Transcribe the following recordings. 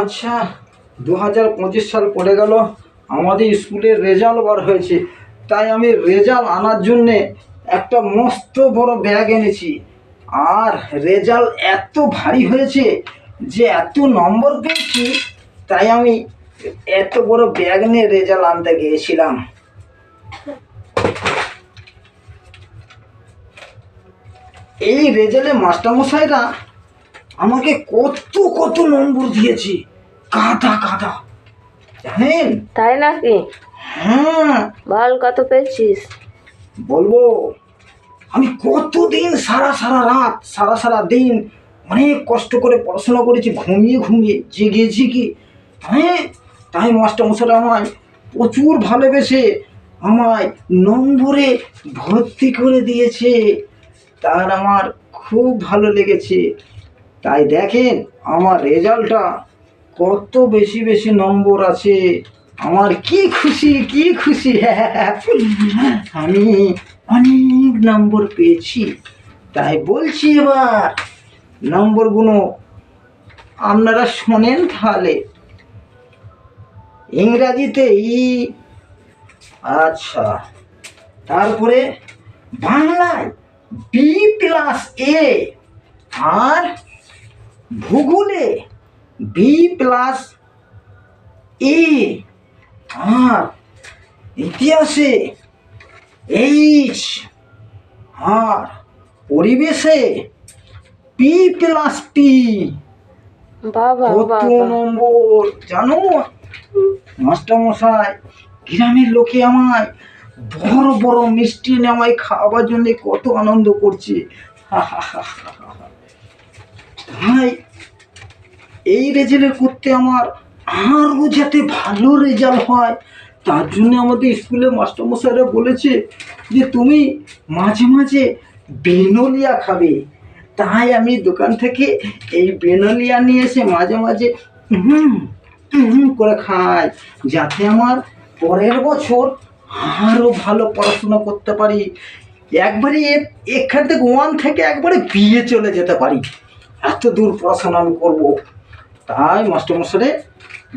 আচ্ছা, 2025 সাল পড়ে গেল, আমাদের স্কুলের রেজাল্ট বার হয়েছে। তাই আমি রেজাল্ট আনার জন্যে একটা মস্ত বড় ব্যাগ এনেছি। আর রেজাল্ট এত ভারী হয়েছে যে এত নম্বর পেয়েছি, তাই আমি এত বড় ব্যাগ নিয়ে রেজাল্ট আনতে গিয়েছিলাম। এই রেজাল্টে মাস্টারমশাইরা আমাকে কত কত নম্বর দিয়েছে, কাদা কাদা, জানেন? তাই নাকি? হ্যাঁ, বল কত পেয়েছিস? বলবো, আমি কতদিন সারা সারা রাত সারা দিন অনেক কষ্ট করে পড়াশোনা করেছি, ঘুমিয়ে ঘুমিয়ে জেগেছি কি। হ্যাঁ, তাই মাস্টারমশাইরা আমায় প্রচুর ভালোবেসে আমায় নম্বরে ভর্তি করে দিয়েছে। তার আমার খুব ভালো লেগেছে। তাই দেখেন আমার রেজাল্টটা কত বেশি বেশি নম্বর আছে। আমার কি খুশি, কি খুশি। আমি অনেক নম্বর পেয়েছি। তাই বলছি, এবার নম্বরগুলো আপনারা শোনেন তাহলে। ইংরাজিতে ই, আচ্ছা, তারপরে বাংলায় B+A, আর ভূগোলে B+A, আর ইতিহাসে H, আর পরিবেশে P+P। বাবা কত বাবা, নম্বর জানো মাস্টারমশাই? গ্রামের লোকে আমায় বড় বড় মিষ্টি এনে আমায় খাওয়াবার জন্য কত আনন্দ করছে। তাই এই রেজাল্ট করতে আমার আরও যাতে ভালো রেজাল্ট হয়, তার জন্য আমাদের স্কুলে মাস্টারমশাইরা বলেছে যে তুমি মাঝে মাঝে বেনোলিয়া খাবে। তাই আমি দোকান থেকে এই বেনোলিয়া নিয়ে এসে মাঝে মাঝে করে খাই, যাতে আমার পরের বছর আরও ভালো পড়াশোনা করতে পারি, একবারে এখান থেকে 1 থেকে একবারে বিয়ে চলে যেতে পারি। এত দূর পড়াশোনা আমি করবো, তাই মাস্টারমশাই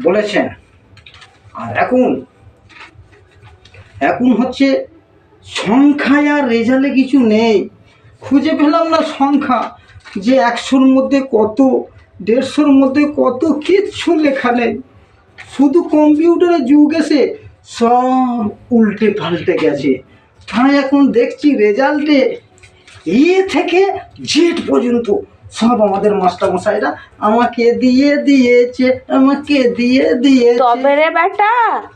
বলেছেন। আর এখন হচ্ছে সংখ্যায় আর রেজাল্টে কিছু নেই। খুঁজে পেলাম না সংখ্যা, যে 100-র মধ্যে কত, 150-র মধ্যে কত, কিচ্ছু লেখা নেই। শুধু কম্পিউটারের যুগ এসে সব উল্টে পাল্টে গেছে। তাই এখন দেখছি রেজাল্টে এ থেকে জেড পর্যন্ত সব আমাদের মাস্টারমশাইরা আমাকে দিয়ে দিয়েছে। তবে রে বেটা,